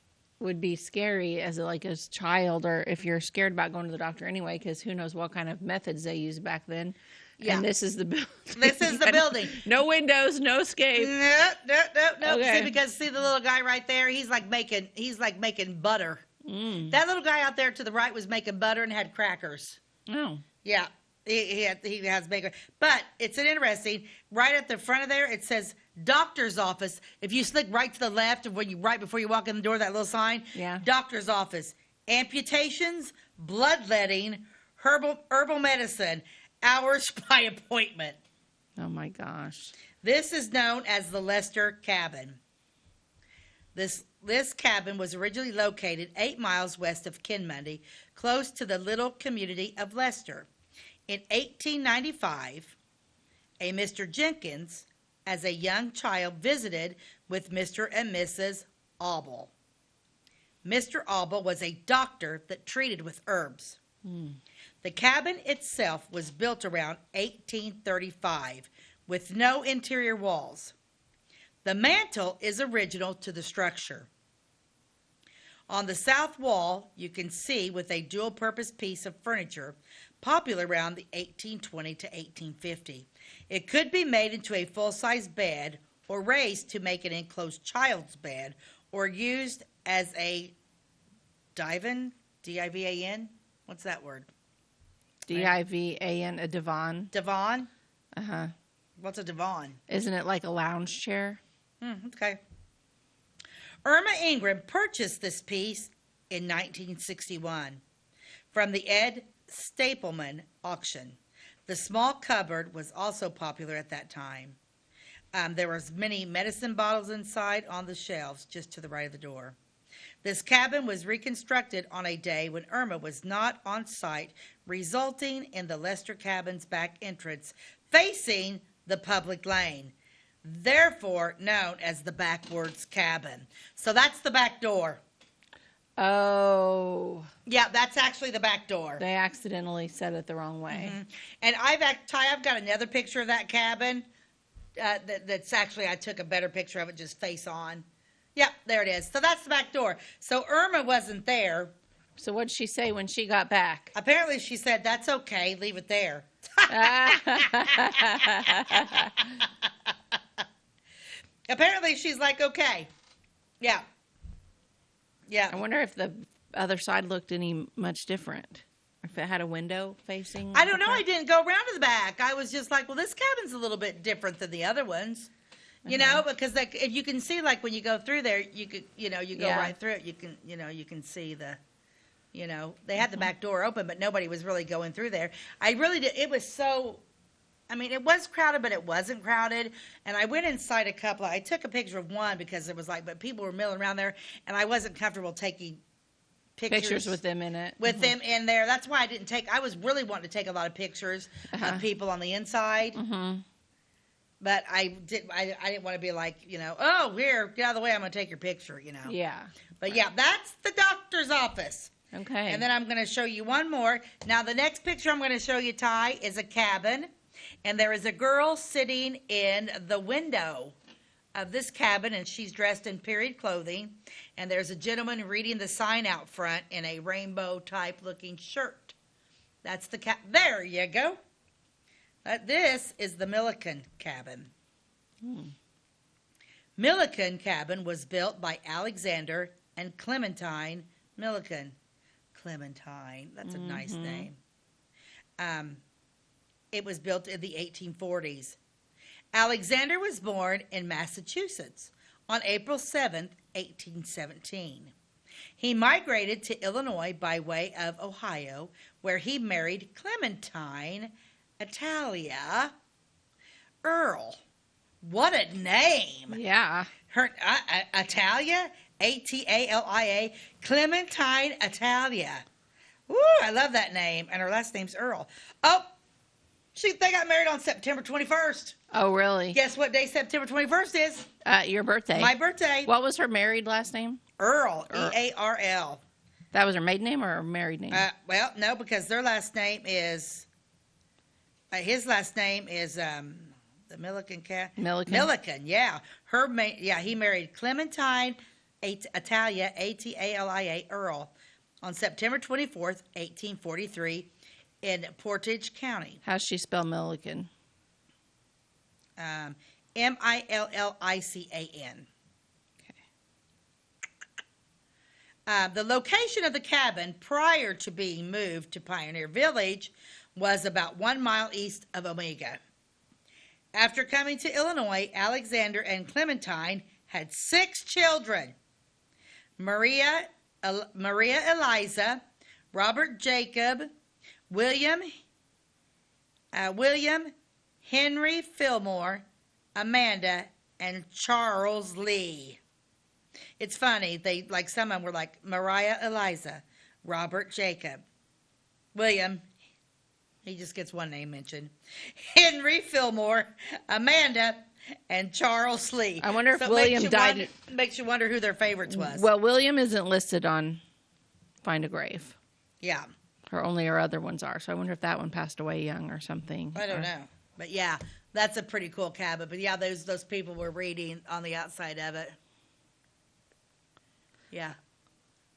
would be scary as a child, or if you're scared about going to the doctor anyway, because who knows what kind of methods they used back then. Yeah. And this is the building. This is the building. No windows, no escape. No. Okay. See the little guy right there? He's like making butter. That little guy out there to the right was making butter and had crackers. Oh. Yeah. He has bacon. But it's an interesting, right at the front of there, it says doctor's office. If you slick right to the left of right before you walk in the door, that little sign, doctor's office, amputations, bloodletting, herbal medicine, hours by appointment. Oh my gosh. This is known as the Lester Cabin. This cabin was originally located 8 miles west of Kinmundy, close to the little community of Lester. In 1895, a Mr. Jenkins, as a young child, visited with Mr. and Mrs. Auble. Mr. Auble was a doctor that treated with herbs. The cabin itself was built around 1835 with no interior walls. The mantel is original to the structure. On the south wall, you can see with a dual-purpose piece of furniture popular around the 1820 to 1850. It could be made into a full-size bed or raised to make an enclosed child's bed or used as a divan, D-I-V-A-N? What's that word? D-I-V-A-N, a divan. Divan? Uh-huh. What's a divan? Isn't it like a lounge chair? Okay. Irma Ingram purchased this piece in 1961 from the Ed Stapleman auction. The small cupboard was also popular at that time. There was many medicine bottles inside on the shelves just to the right of the door. This cabin was reconstructed on a day when Irma was not on site, resulting in the Lester cabin's back entrance facing the public lane, therefore known as the backwards cabin. So that's the back door. Oh. Yeah, that's actually the back door. They accidentally said it the wrong way. And I've got another picture of that cabin. that's actually, I took a better picture of it, just face on. Yep, there it is. So that's the back door. So Irma wasn't there. So what'd she say when she got back? Apparently she said, that's okay, leave it there. Apparently she's like, okay. Yeah. Yeah. I wonder if the other side looked any much different. If it had a window facing. I don't know. I didn't go around to the back. I was just like, well, this cabin's a little bit different than the other ones. You know, because like, if you can see, like when you go through there, you could, you go right through it. You can, you can see the, they had the back door open, but nobody was really going through there. I really did. It was so, I mean, it was crowded, but it wasn't crowded. And I went inside a couple. I took a picture of one because it was like, but people were milling around there, and I wasn't comfortable taking pictures with them in it. With them in there. That's why I didn't take. I was really wanting to take a lot of pictures of people on the inside. But I didn't want to be like, oh, here, get out of the way. I'm going to take your picture, Yeah. But yeah, that's the doctor's office. Okay. And then I'm going to show you one more. Now, the next picture I'm going to show you, Ty, is a cabin. And there is a girl sitting in the window of this cabin, and she's dressed in period clothing. And there's a gentleman reading the sign out front in a rainbow-type looking shirt. That's the there you go. This is the Milliken cabin. Milliken cabin was built by Alexander and Clementine Milliken. Clementine, that's a nice name. It was built in the 1840s. Alexander was born in Massachusetts on April 7th, 1817. He migrated to Illinois by way of Ohio, where he married Clementine Atalia Earl. What a name. Yeah. Her Atalia, Atalia, Clementine Atalia. Woo, I love that name. And her last name's Earl. Oh, they got married on September 21st. Oh, really? Guess what day September 21st is? Your birthday. My birthday. What was her married last name? Earl, E-A-R-L. That was her maiden name or her married name? Well, no, because their last name is, his last name is the Milliken cat. Milliken, yeah. He married Clementine Atalia, A-T-A-L-I-A, Earl, on September 24th, 1843, in Portage County. How's she spell Milliken? M-I-L-L-I-C-A-N. The location of the cabin prior to being moved to Pioneer Village was about 1 mile east of Omega. After coming to Illinois, Alexander and Clementine had 6 children: Maria Eliza, Robert Jacob, William Henry Fillmore, Amanda, and Charles Lee. It's funny, some of them were like Maria Eliza, Robert Jacob, William, he just gets one name mentioned, Henry Fillmore, Amanda, and Charles Lee. I wonder if William died. Makes you wonder who their favorites was. Well, William isn't listed on Find a Grave. Yeah. Only her other ones are. So I wonder if that one passed away young or something. I don't know. But yeah, that's a pretty cool cabin. But yeah, those people were reading on the outside of it. Yeah.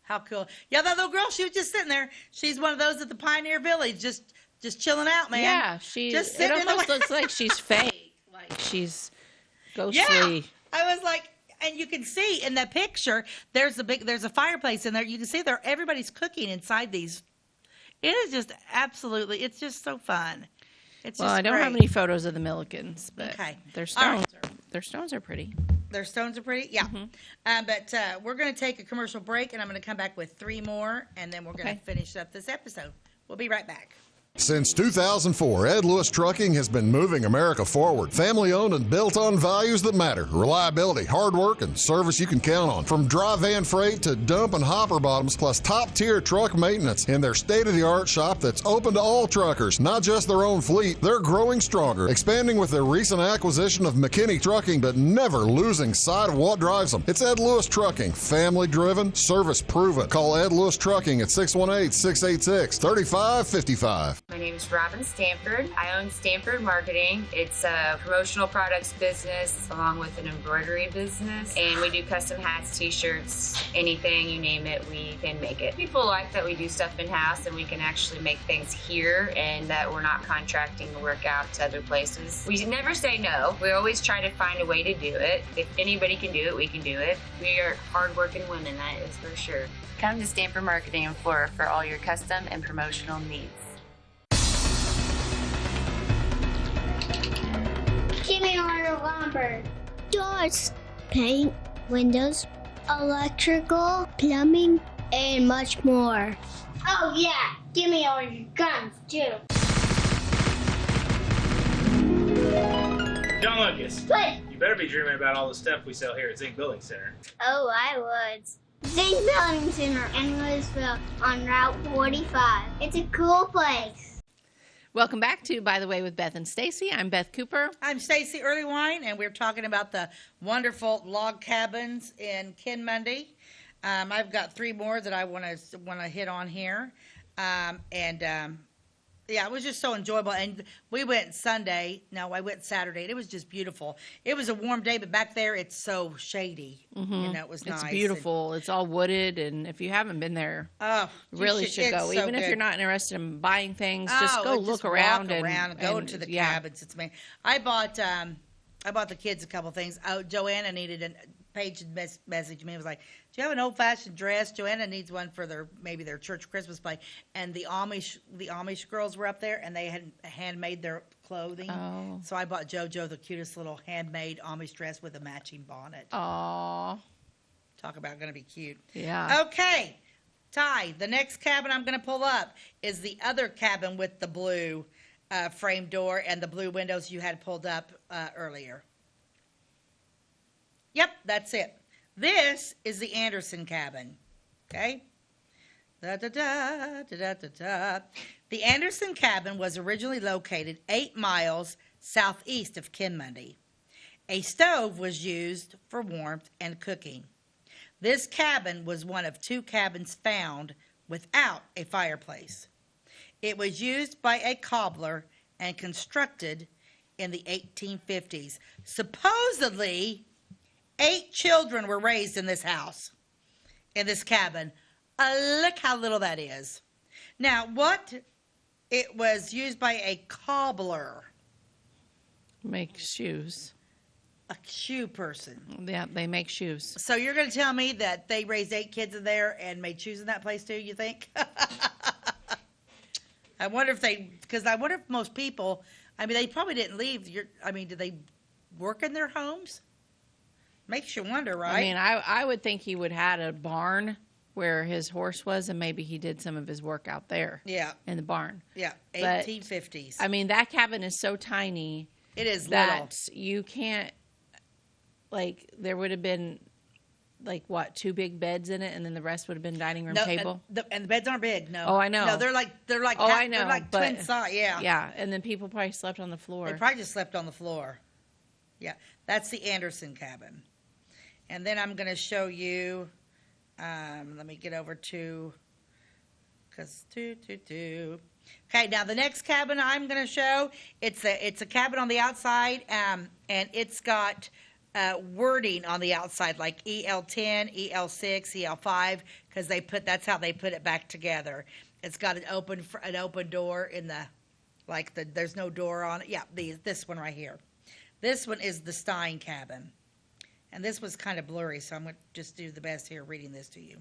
How cool. Yeah, that little girl, she was just sitting there. She's one of those at the Pioneer Village, just chilling out, man. Yeah, it almost looks like she's fake. Like she's ghostly. Yeah. I was like, and you can see in that picture, there's a fireplace in there. You can see everybody's cooking inside these. It is just absolutely, it's just so fun. It's well, just I don't great. have any photos of the Millikens, but okay. Their stones are pretty. Their stones are pretty, yeah. But we're going to take a commercial break, and I'm going to come back with 3 more, and then we're going to finish up this episode. We'll be right back. Since 2004, Ed Lewis Trucking has been moving America forward. Family-owned and built on values that matter. Reliability, hard work, and service you can count on. From dry van freight to dump and hopper bottoms, plus top-tier truck maintenance in their state-of-the-art shop that's open to all truckers, not just their own fleet. They're growing stronger, expanding with their recent acquisition of McKinney Trucking, but never losing sight of what drives them. It's Ed Lewis Trucking, family-driven, service-proven. Call Ed Lewis Trucking at 618-686-3555. My name is Robin Stanford. I own Stanford Marketing. It's a promotional products business along with an embroidery business. And we do custom hats, t-shirts, anything, you name it, we can make it. People like that we do stuff in-house and we can actually make things here and that we're not contracting to work out to other places. We never say no. We always try to find a way to do it. If anybody can do it, we can do it. We are hardworking women, that is for sure. Come to Stanford Marketing in Flora for all your custom and promotional needs. Jimmy ordered lumber, doors, paint, windows, electrical, plumbing, and much more. Oh yeah, Jimmy ordered guns too. John Lucas. What? You better be dreaming about all the stuff we sell here at Zink Building Center. Oh, I would. Zink Building Center in Louisville on Route 45. It's a cool place. Welcome back to By the Way with Beth and Stacey. I'm Beth Cooper. I'm Stacey Earlywine, and we're talking about the wonderful log cabins in Kinmundy. I've got 3 more that I want to hit on here, yeah, it was just so enjoyable. And we went Sunday. No, I went Saturday. And it was just beautiful. It was a warm day, but back there it's so shady. Mm-hmm. You know, it was nice. It's beautiful. It's all wooded, and if you haven't been there, really should go. So even if good. you're not interested in buying things, just go look around and go to the cabins. It's amazing. I bought the kids a couple things. Joanna needed a Paige messaged me. It was like, "Do you have an old-fashioned dress?" Joanna needs one for their church Christmas play. And the Amish girls were up there, and they had handmade their clothing. Oh. So I bought JoJo the cutest little handmade Amish dress with a matching bonnet. Aw. Talk about going to be cute. Yeah. Okay, Ty. The next cabin I'm going to pull up is the other cabin with the blue frame door and the blue windows you had pulled up earlier. Yep, that's it. This is the Anderson cabin. Okay? The Anderson cabin was originally located 8 miles southeast of Kinmundy. A stove was used for warmth and cooking. This cabin was one of 2 cabins found without a fireplace. It was used by a cobbler and constructed in the 1850s. Supposedly, 8 children were raised in this house, in this cabin. Look how little that is. Now, it was used by a cobbler. Make shoes. A shoe person. Yeah, they make shoes. So you're going to tell me that they raised 8 kids in there and made shoes in that place too, you think? I wonder if most people, they probably didn't leave. Did they work in their homes? Makes you wonder, right? I would think he would had a barn where his horse was, and maybe he did some of his work out there. Yeah. In the barn. Yeah, But, 1850s. That cabin is so tiny. It is that little. You can't, there would have been, 2 big beds in it, and then the rest would have been dining room table? And the beds aren't big, no. Oh, I know. No, they're like I know, they're like but- twin size, yeah. Yeah, and then people probably slept on the floor. They probably just slept on the floor. Yeah, that's the Anderson cabin. And then I'm going to show you, let me get over to, Okay, now the next cabin I'm going to show, it's a cabin on the outside, and it's got wording on the outside, like EL10, EL6, EL5, because that's how they put it back together. It's got an open door in there's no door on it. Yeah, this one right here. This one is the Stein cabin. And this was kind of blurry, so I'm going to just do the best here reading this to you.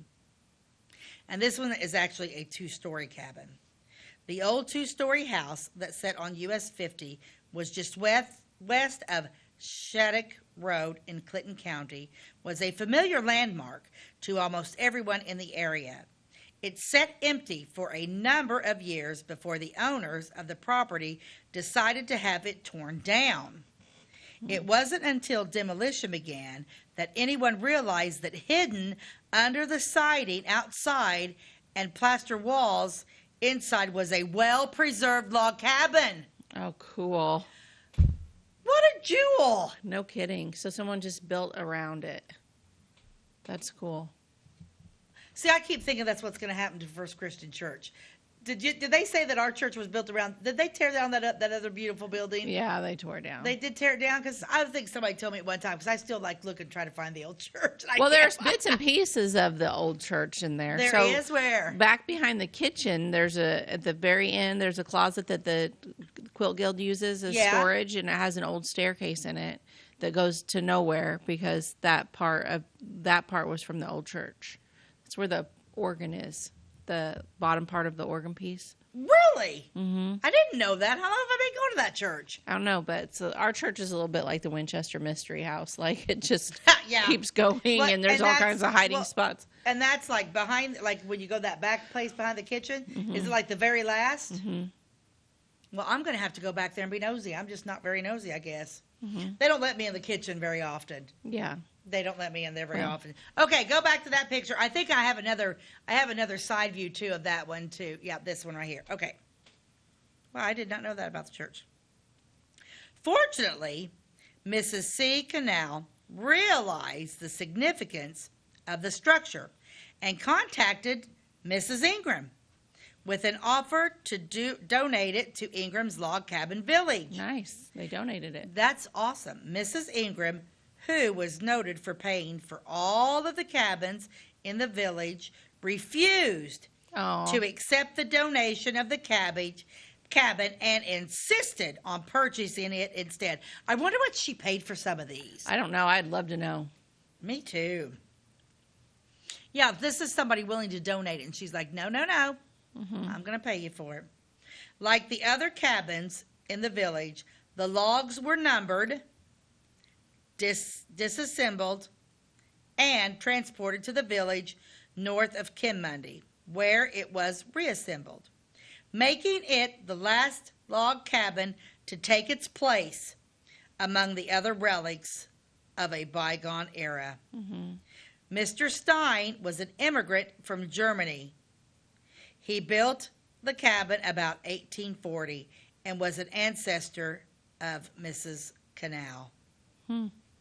And this one is actually a 2-story cabin. The old 2-story house that sat on US 50 was just west of Shattuck Road in Clinton County, was a familiar landmark to almost everyone in the area. It sat empty for a number of years before the owners of the property decided to have it torn down. It wasn't until demolition began that anyone realized that hidden under the siding outside and plaster walls inside was a well-preserved log cabin. Oh, cool. What a jewel. No kidding. So someone just built around it. That's cool. See, I keep thinking that's what's going to happen to First Christian Church. Did they say that our church was built around? Did they tear down that other beautiful building? Yeah, they tore it down. They did tear it down because I think somebody told me at one time because I still look and try to find the old church. Well, there's bits and pieces of the old church in there. There is where back behind the kitchen, at the very end, there's a closet that the Quilt Guild uses as storage, and it has an old staircase in it that goes to nowhere because that part was from the old church. That's where the organ is. The bottom part of the organ piece. Really? Mm-hmm. I didn't know that. How long have I been going to that church? I don't know, but our church is a little bit like the Winchester Mystery House. Like, it just keeps going, and there's all kinds of hiding spots. And that's like behind, like when you go that back place behind the kitchen, is it like the very last? Mm-hmm. Well, I'm going to have to go back there and be nosy. I'm just not very nosy, I guess. Mm-hmm. They don't let me in the kitchen very often. Yeah. They don't let me in there very often. Okay, go back to that picture. I think I have another side view too of that one too. Yeah, this one right here. Okay. Well, I did not know that about the church. Fortunately, Mrs. C. Canal realized the significance of the structure and contacted Mrs. Ingram with an offer to donate it to Ingram's Log Cabin Village. Nice. They donated it. That's awesome. Mrs. Ingram, who was noted for paying for all of the cabins in the village, refused to accept the donation of the cabin and insisted on purchasing it instead. I wonder what she paid for some of these. I don't know. I'd love to know. Me too. Yeah, this is somebody willing to donate it, and she's like, no. Mm-hmm. I'm going to pay you for it. Like the other cabins in the village, the logs were numbered, disassembled, and transported to the village north of Kinmundy, where it was reassembled, making it the last log cabin to take its place among the other relics of a bygone era. Mm-hmm. Mr. Stein was an immigrant from Germany. He built the cabin about 1840 and was an ancestor of Mrs. Canal.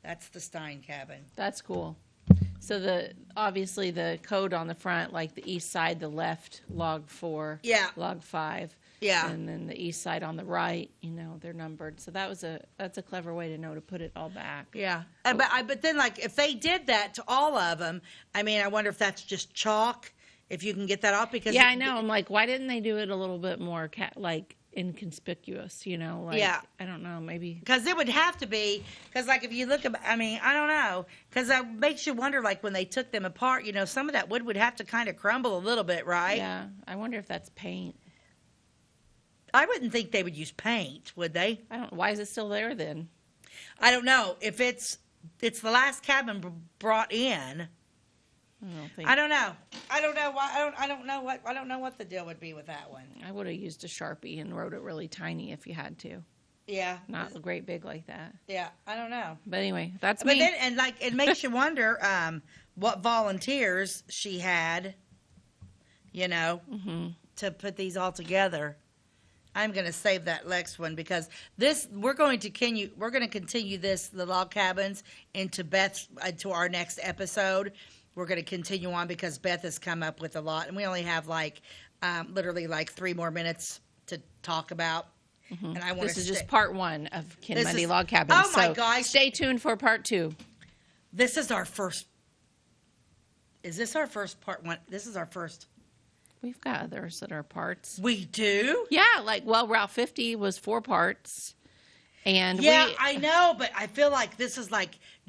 That's the Stein cabin. That's cool. So obviously the code on the front, like the east side, the left, log 4, log 5. Yeah. And then the east side on the right, they're numbered. So that's a clever way to know to put it all back. Yeah. But then, like, if they did that to all of them, I mean, I wonder if that's just chalk, if you can get that off. Because I know. I'm like, why didn't they do it a little bit more, inconspicuous, I don't know, maybe. Because it would have to be, because, like, if you look at, I mean, I don't know, because that makes you wonder, like, when they took them apart, some of that wood would have to kind of crumble a little bit, right? Yeah. I wonder if that's paint. I wouldn't think they would use paint, would they? Why is it still there then? I don't know. If it's the last cabin brought in. I don't know. I don't know why. I don't know what the deal would be with that one. I would have used a Sharpie and wrote it really tiny if you had to. Yeah. Not great big like that. Yeah. I don't know. But anyway, that's me. Then, and like, it makes you wonder what volunteers she had, to put these all together. I'm going to save that next one because we're going to continue the log cabins into our next episode. We're going to continue on because Beth has come up with a lot, and we only have literally 3 more minutes to talk about. Mm-hmm. And this is just part 1 of Kinmundy Log Cabins. Oh my gosh! Stay tuned for part 2. This is our first. Is this our first part 1? This is our first. We've got others that are parts. We do? Yeah, Route 50 was 4 parts. And I know, but I feel like this is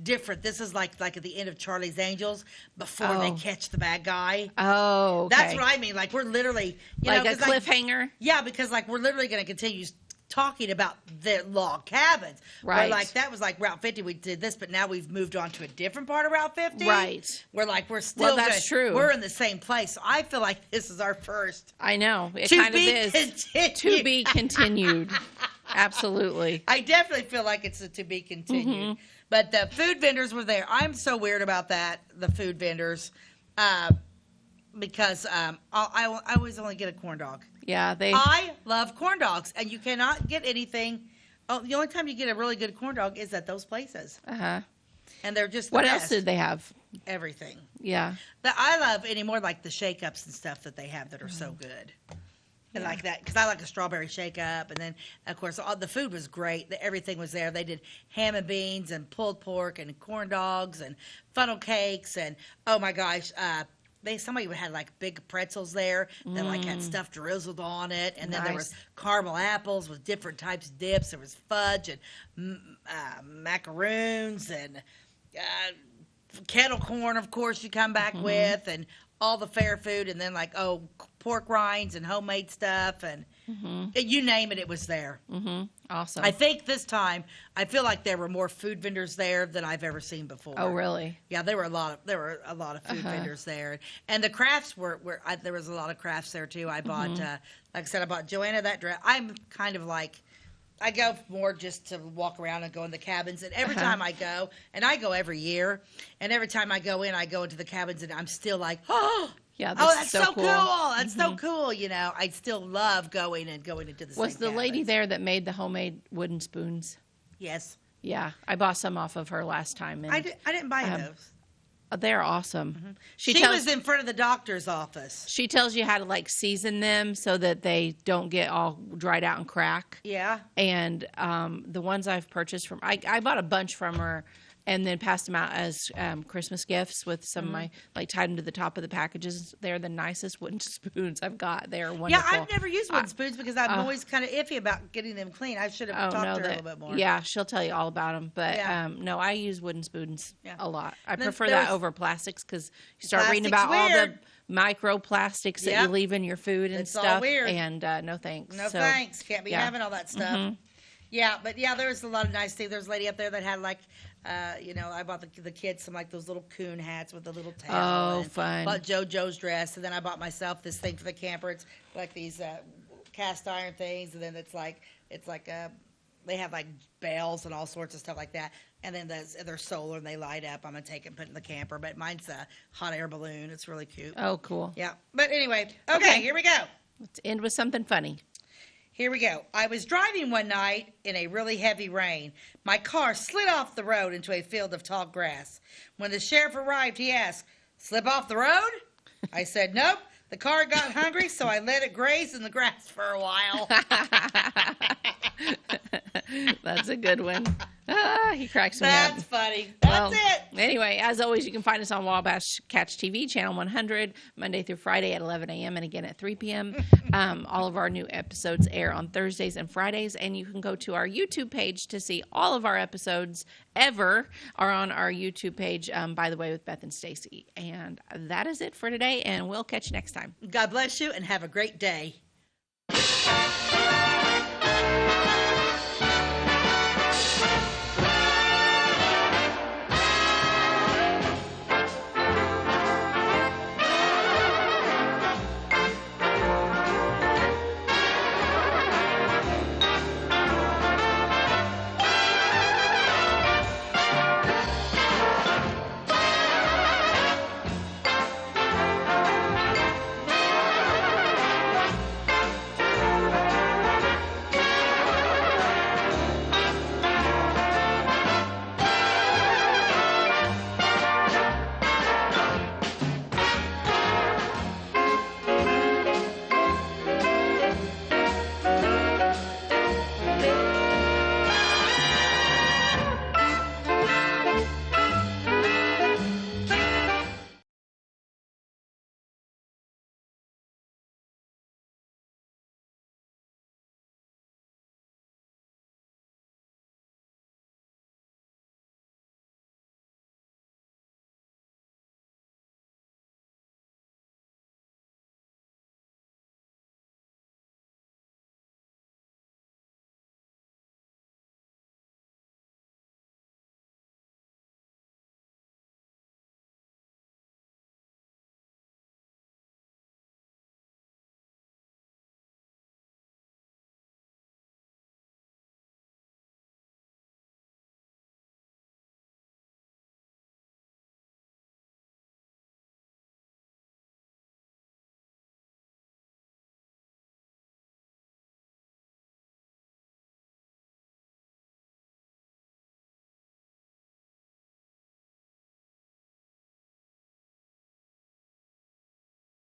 different. This is like at the end of Charlie's Angels before they catch the bad guy. Oh, okay. That's what I mean. Like, we're literally a cliffhanger. Because we're literally going to continue talking about the log cabins. Right. Where, that was Route 50. We did this, but now we've moved on to a different part of Route 50. Right. We're still. Well, that's true. We're in the same place. So I feel like this is our first. I know. It kind of is. To be continued. Absolutely. I definitely feel like it's a to be continued. Mm-hmm. But the food vendors were there. I'm so weird about that, the food vendors, because I always only get a corn dog. Yeah, I love corn dogs, and you cannot get anything. Oh, the only time you get a really good corn dog is at those places. Uh-huh. And they're just What else did they have? Everything. Yeah. That I love anymore, like the shake-ups and stuff that they have that are so good. And like that, because I like a strawberry shake up. And then, of course, all the food was great. Everything was there. They did ham and beans and pulled pork and corn dogs and funnel cakes. And, oh, my gosh, somebody had like big pretzels there that like had stuff drizzled on it. And then there was caramel apples with different types of dips. There was fudge and macaroons and kettle corn, of course, you come back with. And all the fair food, and then like pork rinds and homemade stuff, and you name it, it was there. Awesome. I think this time I feel like there were more food vendors there than I've ever seen before. Oh, really? Yeah, there were a lot of food vendors there, and the crafts were there was a lot of crafts there too. I bought like I said, I bought Joanna that dress. I'm kind of like, I go more just to walk around and go in the cabins. And every time I go, and I go every year, and every time I go into the cabins, and I'm still like, yeah, that's so cool. That's so cool. You know, I still love going into the Was same the lady cabins. there that made the homemade wooden spoons? Yes. Yeah, I bought some off of her last time. And I didn't buy those. They're awesome. She was in front of the doctor's office. She tells you how to like season them so that they don't get all dried out and crack. Yeah. And the ones I've purchased from, I bought a bunch from her and then passed them out as Christmas gifts with some of my, like tied them to the top of the packages. They're the nicest wooden spoons I've got. They're wonderful. Yeah, I've never used wooden spoons because I'm always kind of iffy about getting them clean. I should have talked to her a little bit more. Yeah, she'll tell you all about them. But no, I use wooden spoons a lot. I prefer that over plastics because you start reading about all the microplastics that you leave in your food and stuff. All weird. And no thanks. No thanks. Can't be having all that stuff. Yeah, but there was a lot of nice things. There was a lady up there that had like, I bought the kids some like those little coon hats with the little tail. Oh, and fun. Bought JoJo's dress, and then I bought myself this thing for the camper. It's like these cast iron things, and then it's like they have like bells and all sorts of stuff like that. And then they're solar and they light up. I'm gonna take it and put it in the camper. But mine's a hot air balloon. It's really cute. Oh, cool. Yeah. But anyway, okay, here we go. Let's end with something funny. Here we go. I was driving one night in a really heavy rain. My car slid off the road into a field of tall grass. When the sheriff arrived, he asked, "Slip off the road?" I said, "Nope. The car got hungry, so I let it graze in the grass for a while." That's a good one. He cracks me up. That's funny. That's it. Anyway, as always, you can find us on Wabash Catch TV, channel 100, Monday through Friday at 11 a.m. and again at 3 p.m. All of our new episodes air on Thursdays and Fridays, and you can go to our YouTube page to see all of our episodes ever are on our YouTube page, by the way, with Beth and Stacey. And that is it for today, and we'll catch you next time. God bless you, and have a great day.